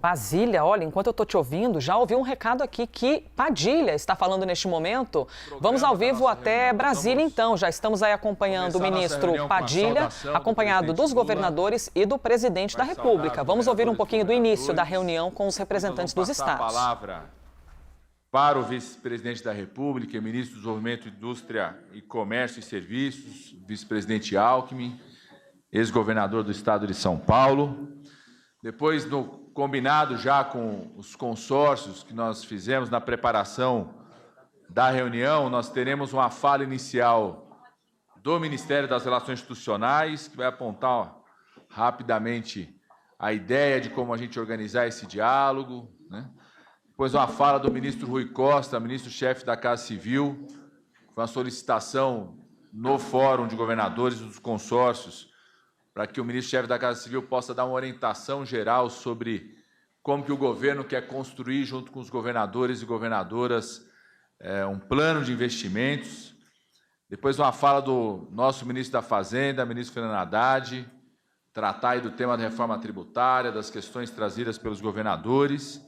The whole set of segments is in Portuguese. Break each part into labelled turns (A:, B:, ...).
A: Basília, olha, enquanto eu estou te ouvindo, já ouvi um recado aqui que Padilha está falando neste momento. Vamos ao vivo até Brasília, então. Já estamos aí acompanhando o ministro Padilha, acompanhado dos governadores e do presidente da República. Vamos ouvir um pouquinho do início da reunião com os representantes dos estados.
B: A palavra para o vice-presidente da República, ministro do Desenvolvimento, Indústria e Comércio e Serviços, vice-presidente Alckmin, ex-governador do estado de São Paulo. Depois, combinado já com os consórcios que nós fizemos na preparação da reunião, nós teremos uma fala inicial do Ministério das Relações Institucionais, que vai apontar rapidamente a ideia de como a gente organizar esse diálogo, né? Depois uma fala do ministro Rui Costa, ministro-chefe da Casa Civil, com a solicitação no Fórum de Governadores dos consórcios, para que o ministro-chefe da Casa Civil possa dar uma orientação geral sobre como que o governo quer construir, junto com os governadores e governadoras, um plano de investimentos. Depois uma fala do nosso ministro da Fazenda, ministro Fernando Haddad, tratar aí do tema da reforma tributária, das questões trazidas pelos governadores.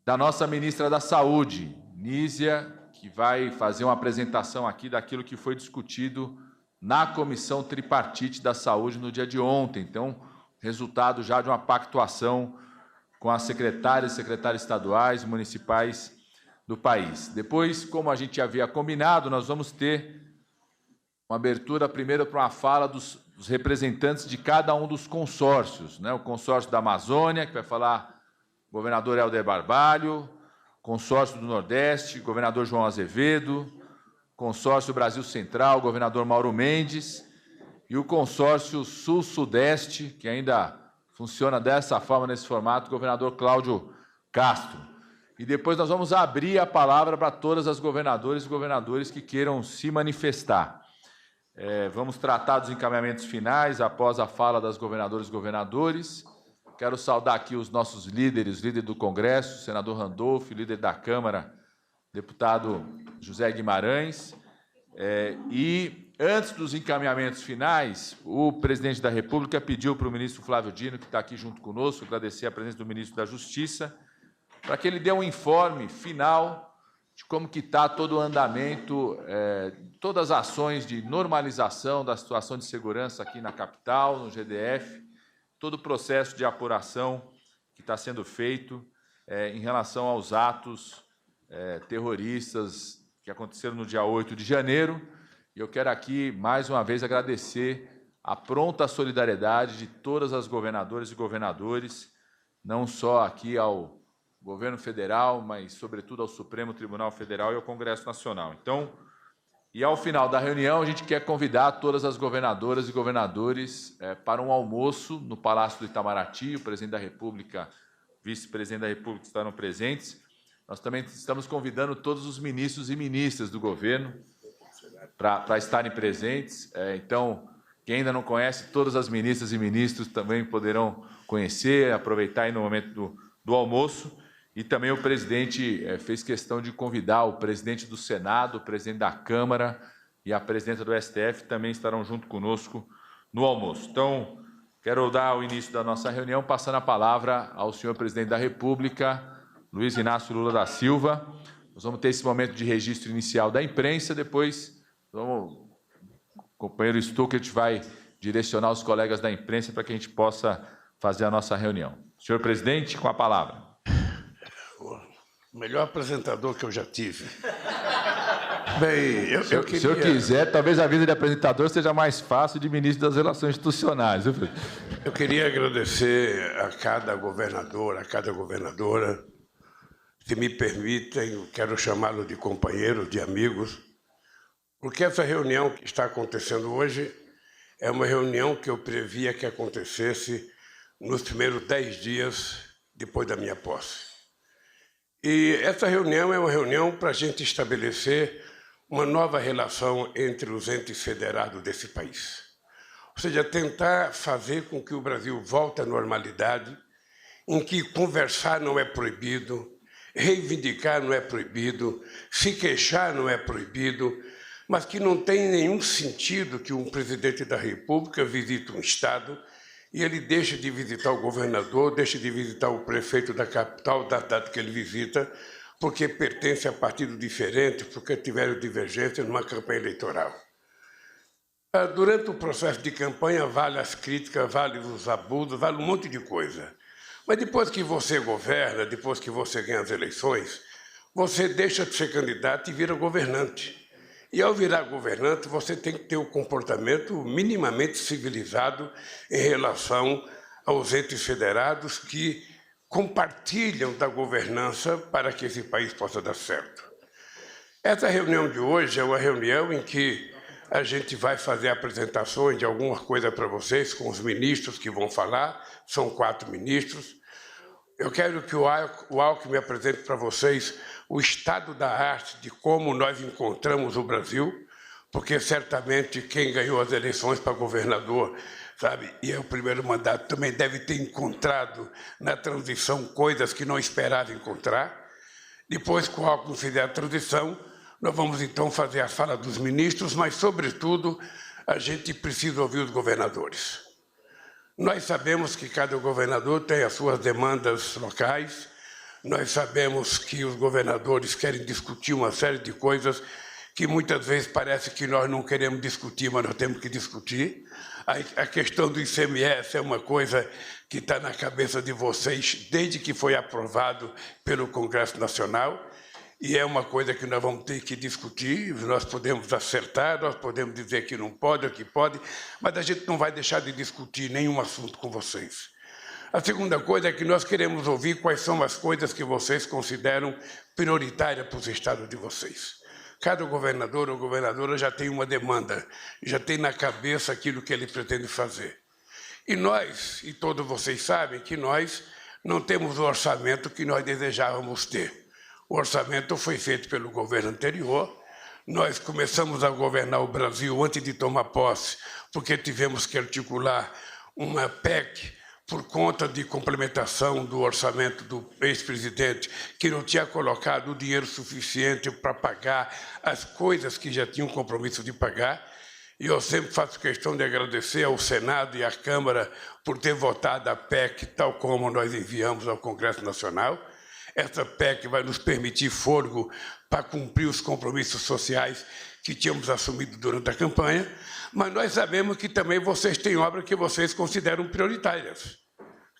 B: Da nossa ministra da Saúde, Nízia, que vai fazer uma apresentação aqui daquilo que foi discutido na Comissão Tripartite da Saúde no dia de ontem. Então, resultado já de uma pactuação com as secretárias e secretários estaduais e municipais do país. Depois, como a gente havia combinado, nós vamos ter uma abertura primeiro para uma fala dos representantes de cada um dos consórcios, né? O consórcio da Amazônia, que vai falar o governador Helder Barbalho, consórcio do Nordeste, governador João Azevedo, consórcio Brasil Central, governador Mauro Mendes, e o consórcio Sul-Sudeste, que ainda funciona dessa forma, nesse formato, governador Cláudio Castro. E depois nós vamos abrir a palavra para todas as governadoras e governadores que queiram se manifestar. Vamos tratar dos encaminhamentos finais após a fala das governadoras e governadores. Quero saudar aqui os nossos líderes, líder do Congresso, senador Randolph, líder da Câmara, deputado José Guimarães. E antes dos encaminhamentos finais, o presidente da República pediu para o ministro Flávio Dino, que está aqui junto conosco, agradecer a presença do ministro da Justiça, para que ele dê um informe final de como que está todo o andamento, todas as ações de normalização da situação de segurança aqui na capital, no GDF, todo o processo de apuração que está sendo feito em relação aos atos terroristas que aconteceram no dia 8 de janeiro. E eu quero aqui, mais uma vez, agradecer a pronta solidariedade de todas as governadoras e governadores, não só aqui ao governo federal, mas, sobretudo, ao Supremo Tribunal Federal e ao Congresso Nacional. Então, e ao final da reunião, a gente quer convidar todas as governadoras e governadores para um almoço no Palácio do Itamaraty. O presidente da República, vice-presidente da República estarão presentes. Nós também estamos convidando todos os ministros e ministras do governo para estarem presentes. Então, quem ainda não conhece, todas as ministras e ministros também poderão conhecer, aproveitar aí no momento do almoço. E também o presidente fez questão de convidar o presidente do Senado, o presidente da Câmara e a presidenta do STF também estarão junto conosco no almoço. Então, quero dar o início da nossa reunião, passando a palavra ao senhor presidente da República, Luiz Inácio Lula da Silva. Nós vamos ter esse momento de registro inicial da imprensa, depois o companheiro Stuckert vai direcionar os colegas da imprensa para que a gente possa fazer a nossa reunião. Senhor presidente, com a palavra.
C: O melhor apresentador que eu já tive. Bem, eu queria...
B: Se o senhor quiser, talvez a vida de apresentador seja mais fácil de ministro das Relações Institucionais.
C: Eu queria agradecer a cada governador, a cada governadora. Se me permitem, eu quero chamá-lo de companheiro, de amigos, porque essa reunião que está acontecendo hoje é uma reunião que eu previa que acontecesse nos primeiros 10 dias depois da minha posse. E essa reunião é uma reunião para a gente estabelecer uma nova relação entre os entes federados desse país. Ou seja, tentar fazer com que o Brasil volte à normalidade, em que conversar não é proibido, reivindicar não é proibido, se queixar não é proibido, mas que não tem nenhum sentido que um presidente da República visite um Estado e ele deixa de visitar o governador, deixa de visitar o prefeito da capital, da cidade que ele visita, porque pertence a partido diferente, porque tiveram divergência numa campanha eleitoral. Durante o processo de campanha, vale as críticas, vale os abusos, vale um monte de coisa. Mas depois que você governa, depois que você ganha as eleições, você deixa de ser candidato e vira governante. E ao virar governante, você tem que ter um comportamento minimamente civilizado em relação aos entes federados que compartilham da governança para que esse país possa dar certo. Essa reunião de hoje é uma reunião em que a gente vai fazer apresentações de alguma coisa para vocês com os ministros que vão falar, são 4 ministros. Eu quero que o Alckmin apresente para vocês o estado da arte de como nós encontramos o Brasil, porque certamente quem ganhou as eleições para governador, sabe, e é o primeiro mandato, também deve ter encontrado na transição coisas que não esperava encontrar. Depois que o Alckmin fizer a transição, nós vamos então fazer a fala dos ministros, mas, sobretudo, a gente precisa ouvir os governadores. Nós sabemos que cada governador tem as suas demandas locais, nós sabemos que os governadores querem discutir uma série de coisas que muitas vezes parece que nós não queremos discutir, mas nós temos que discutir. A questão do ICMS é uma coisa que está na cabeça de vocês desde que foi aprovado pelo Congresso Nacional, e é uma coisa que nós vamos ter que discutir. Nós podemos acertar, nós podemos dizer que não pode ou que pode, mas a gente não vai deixar de discutir nenhum assunto com vocês. A segunda coisa é que nós queremos ouvir quais são as coisas que vocês consideram prioritárias para os estados de vocês. Cada governador ou governadora já tem uma demanda, já tem na cabeça aquilo que ele pretende fazer. E nós, e todos vocês sabem, que nós não temos o orçamento que nós desejávamos ter. O orçamento foi feito pelo governo anterior. Nós começamos a governar o Brasil antes de tomar posse, porque tivemos que articular uma PEC por conta de complementação do orçamento do ex-presidente, que não tinha colocado o dinheiro suficiente para pagar as coisas que já tinham compromisso de pagar. E eu sempre faço questão de agradecer ao Senado e à Câmara por ter votado a PEC tal como nós enviamos ao Congresso Nacional. Essa PEC vai nos permitir fôlego para cumprir os compromissos sociais que tínhamos assumido durante a campanha, mas nós sabemos que também vocês têm obras que vocês consideram prioritárias.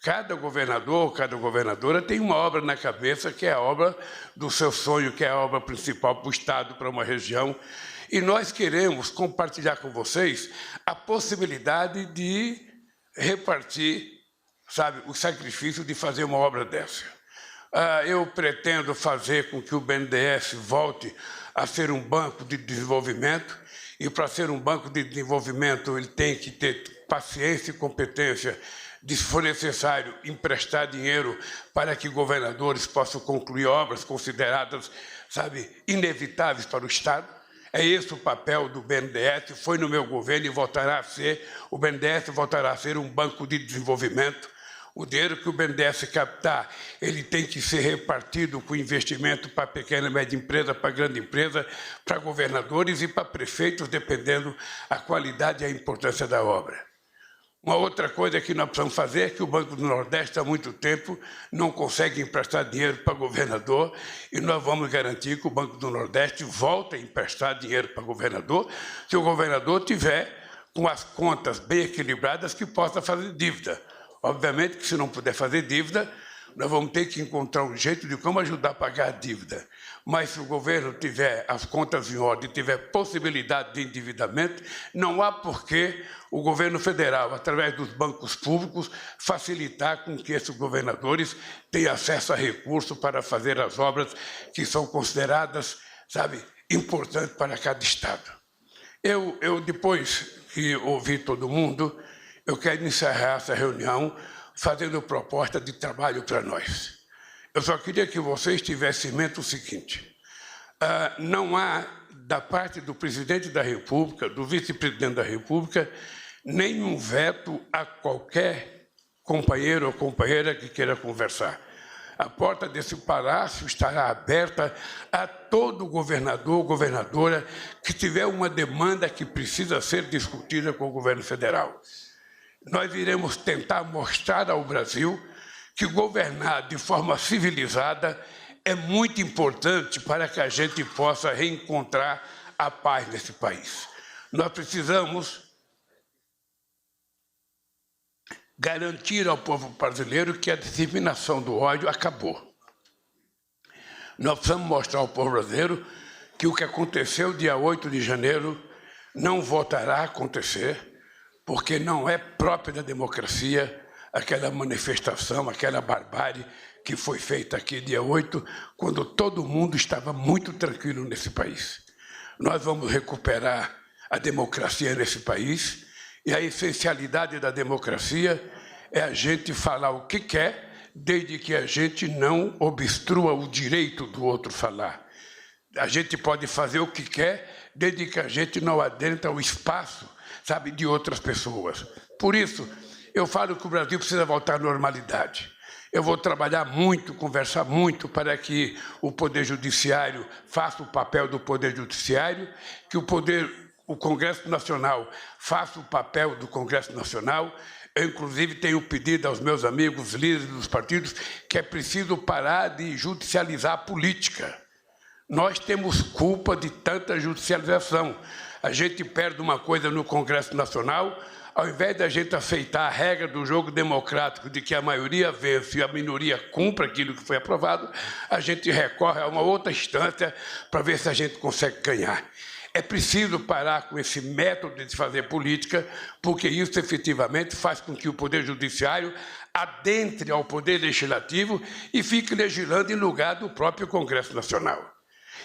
C: Cada governador, cada governadora tem uma obra na cabeça que é a obra do seu sonho, que é a obra principal para o Estado, para uma região, e nós queremos compartilhar com vocês a possibilidade de repartir, sabe, o sacrifício de fazer uma obra dessa. Eu pretendo fazer com que o BNDES volte a ser um banco de desenvolvimento, e para ser um banco de desenvolvimento ele tem que ter paciência e competência de, se for necessário, emprestar dinheiro para que governadores possam concluir obras consideradas, sabe, inevitáveis para o Estado. É esse o papel do BNDES, foi no meu governo e voltará a ser. O BNDES voltará a ser um banco de desenvolvimento. O dinheiro que o BNDES captar, ele tem que ser repartido com investimento para pequena e média empresa, para grande empresa, para governadores e para prefeitos, dependendo da qualidade e a importância da obra. Uma outra coisa que nós precisamos fazer é que o Banco do Nordeste, há muito tempo, não consegue emprestar dinheiro para governador, e nós vamos garantir que o Banco do Nordeste volte a emprestar dinheiro para governador, se o governador tiver com as contas bem equilibradas que possa fazer dívida. Obviamente que, se não puder fazer dívida, nós vamos ter que encontrar um jeito de como ajudar a pagar a dívida. Mas se o governo tiver as contas em ordem, tiver possibilidade de endividamento, não há por que o governo federal, através dos bancos públicos, facilitar com que esses governadores tenham acesso a recursos para fazer as obras que são consideradas, sabe, importantes para cada estado. Depois que ouvi todo mundo, eu quero encerrar essa reunião fazendo proposta de trabalho para nós. Eu só queria que vocês tivessem em mente o seguinte: não há, da parte do presidente da República, do vice-presidente da República, nenhum veto a qualquer companheiro ou companheira que queira conversar. A porta desse palácio estará aberta a todo governador ou governadora que tiver uma demanda que precisa ser discutida com o governo federal. nós iremos tentar mostrar ao Brasil que governar de forma civilizada é muito importante para que a gente possa reencontrar a paz nesse país. Nós precisamos garantir ao povo brasileiro que a disseminação do ódio acabou. Nós precisamos mostrar ao povo brasileiro que o que aconteceu dia 8 de janeiro não voltará a acontecer, porque não é própria da democracia aquela manifestação, aquela barbárie que foi feita aqui dia 8, quando todo mundo estava muito tranquilo nesse país. Nós vamos recuperar a democracia nesse país, e a essencialidade da democracia é a gente falar o que quer, desde que a gente não obstrua o direito do outro falar. A gente pode fazer o que quer, desde que a gente não adentra o espaço, sabe, de outras pessoas. Por isso, eu falo que o Brasil precisa voltar à normalidade. Eu vou trabalhar muito, conversar muito para que o Poder Judiciário faça o papel do Poder Judiciário, que o Congresso Nacional faça o papel do Congresso Nacional. Eu, inclusive, tenho pedido aos meus amigos líderes dos partidos que é preciso parar de judicializar a política. Nós temos culpa de tanta judicialização. A gente perde uma coisa no Congresso Nacional, ao invés da gente aceitar a regra do jogo democrático de que a maioria vence e a minoria cumpre aquilo que foi aprovado, a gente recorre a uma outra instância para ver se a gente consegue ganhar. É preciso parar com esse método de fazer política, porque isso efetivamente faz com que o Poder Judiciário adentre ao Poder Legislativo e fique legislando em lugar do próprio Congresso Nacional.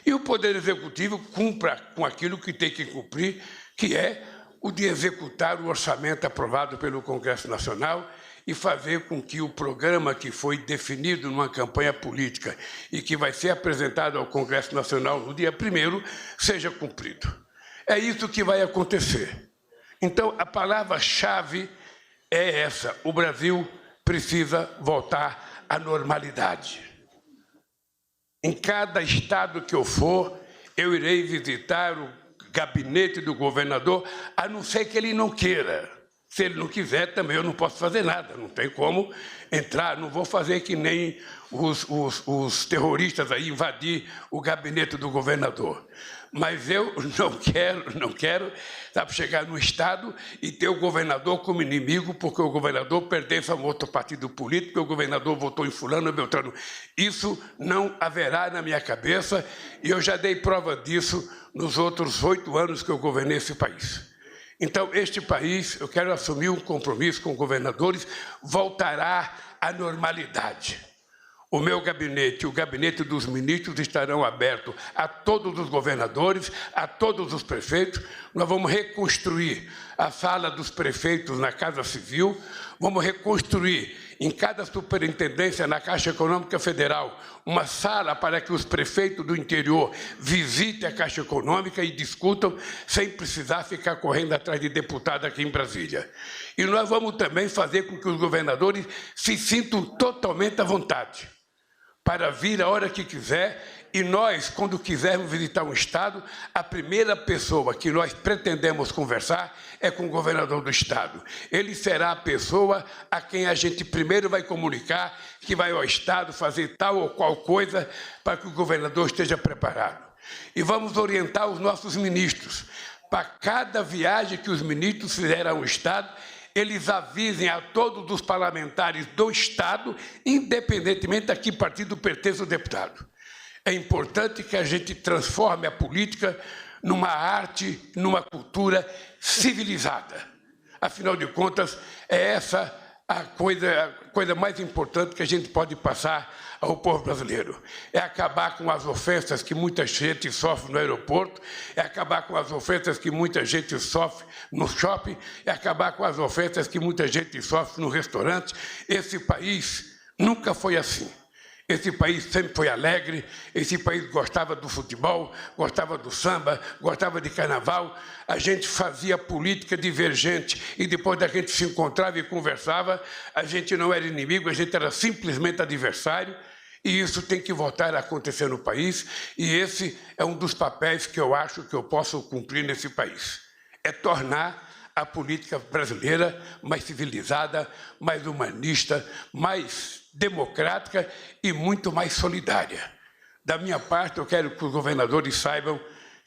C: E o Poder Executivo cumpra com aquilo que tem que cumprir, que é o de executar o orçamento aprovado pelo Congresso Nacional e fazer com que o programa que foi definido numa campanha política e que vai ser apresentado ao Congresso Nacional no dia 1º seja cumprido. É isso que vai acontecer. Então, a palavra-chave é essa: o Brasil precisa voltar à normalidade. Em cada estado que eu for, eu irei visitar o gabinete do governador, a não ser que ele não queira. Se ele não quiser, também eu não posso fazer nada, não tem como entrar, não vou fazer que nem os terroristas aí invadir o gabinete do governador. Mas eu não quero, sabe, chegar no estado e ter o governador como inimigo, porque o governador pertence a um outro partido político, porque o governador votou em fulano ou beltrano. Isso não haverá na minha cabeça, e eu já dei prova disso nos outros 8 anos que eu governei esse país. Então, este país, eu quero assumir um compromisso com governadores, voltará à normalidade. O meu gabinete, o gabinete dos ministros estarão abertos a todos os governadores, a todos os prefeitos. Nós vamos reconstruir a sala dos prefeitos na Casa Civil, vamos reconstruir em cada superintendência na Caixa Econômica Federal uma sala para que os prefeitos do interior visitem a Caixa Econômica e discutam sem precisar ficar correndo atrás de deputado aqui em Brasília. E nós vamos também fazer com que os governadores se sintam totalmente à vontade para vir a hora que quiser, e nós, quando quisermos visitar um estado, a primeira pessoa que nós pretendemos conversar é com o governador do estado. Ele será a pessoa a quem a gente primeiro vai comunicar que vai ao estado fazer tal ou qual coisa para que o governador esteja preparado. E vamos orientar os nossos ministros. Para cada viagem que os ministros fizerem ao estado, eles avisem a todos os parlamentares do estado, independentemente a que partido pertence o deputado. É importante que a gente transforme a política numa arte, numa cultura civilizada. Afinal de contas, é essa a coisa mais importante que a gente pode passar ao povo brasileiro. É acabar com as ofensas que muita gente sofre no aeroporto, é acabar com as ofensas que muita gente sofre no shopping, é acabar com as ofensas que muita gente sofre no restaurante. Esse país nunca foi assim. Esse país sempre foi alegre, esse país gostava do futebol, gostava do samba, gostava de carnaval. A gente fazia política divergente e depois da gente se encontrava e conversava, a gente não era inimigo, a gente era simplesmente adversário. E isso tem que voltar a acontecer no país, e esse é um dos papéis que eu acho que eu posso cumprir nesse país. É tornar a política brasileira mais civilizada, mais humanista, mais democrática e muito mais solidária. Da minha parte, eu quero que os governadores saibam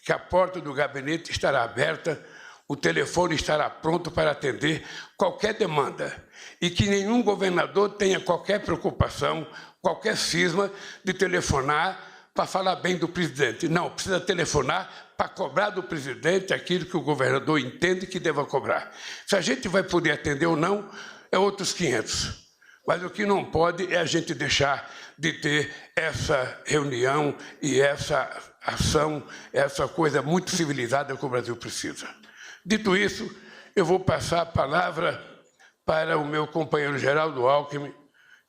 C: que a porta do gabinete estará aberta, o telefone estará pronto para atender qualquer demanda e que nenhum governador tenha qualquer preocupação, qualquer cisma de telefonar para falar bem do presidente. Não, precisa telefonar para cobrar do presidente aquilo que o governador entende que deva cobrar. Se a gente vai poder atender ou não, é outros 500. Mas o que não pode é a gente deixar de ter essa reunião e essa ação, essa coisa muito civilizada que o Brasil precisa. Dito isso, eu vou passar a palavra para o meu companheiro Geraldo Alckmin,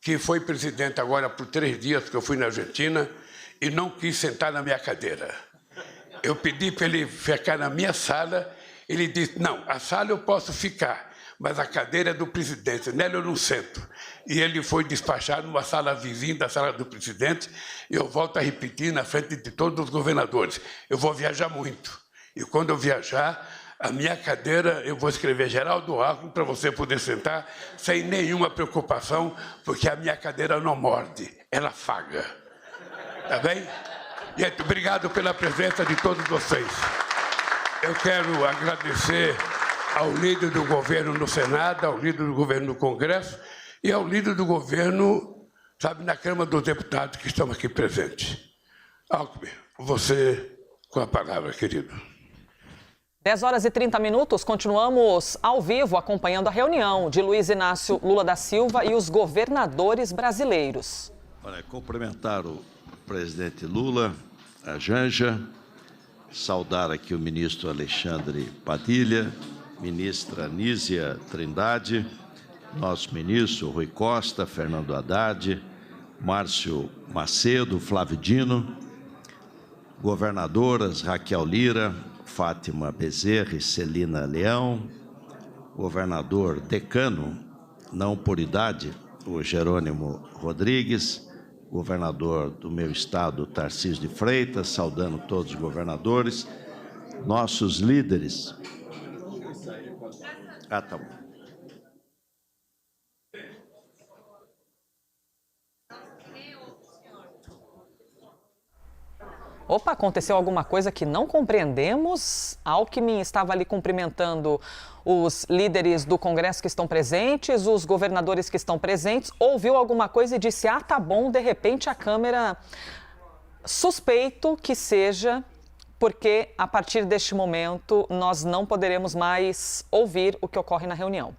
C: que foi presidente agora por 3 dias, que eu fui na Argentina, e não quis sentar na minha cadeira. Eu pedi para ele ficar na minha sala, ele disse, não, a sala eu posso ficar, mas a cadeira é do presidente, nela eu não sento. E ele foi despachado numa sala vizinha da sala do presidente, e eu volto a repetir na frente de todos os governadores, eu vou viajar muito, e quando eu viajar, a minha cadeira, eu vou escrever Geraldo Alckmin para você poder sentar sem nenhuma preocupação, porque a minha cadeira não morde, ela afaga. Tá bem? Gente, obrigado pela presença de todos vocês. Eu quero agradecer ao líder do governo no Senado, ao líder do governo no Congresso e ao líder do governo, sabe, na Câmara dos Deputados que estão aqui presentes. Alckmin, você com a palavra, querido.
A: 10 horas e 30 minutos, continuamos ao vivo acompanhando a reunião de Luiz Inácio Lula da Silva e os governadores brasileiros.
D: Olha, cumprimentar o presidente Lula, a Janja, saudar aqui o ministro Alexandre Padilha, ministra Nízia Trindade, nosso ministro Rui Costa, Fernando Haddad, Márcio Macedo, Flávio Dino, governadoras Raquel Lira, Fátima Bezerra e Celina Leão, governador decano, não por idade, o Jerônimo Rodrigues, governador do meu estado, Tarcísio de Freitas, saudando todos os governadores, nossos líderes. Tá bom.
A: Opa, aconteceu alguma coisa que não compreendemos? Alckmin estava ali cumprimentando os líderes do Congresso que estão presentes, os governadores que estão presentes, ouviu alguma coisa e disse, ah, tá bom, de repente a câmera, suspeito que seja, porque a partir deste momento nós não poderemos mais ouvir o que ocorre na reunião.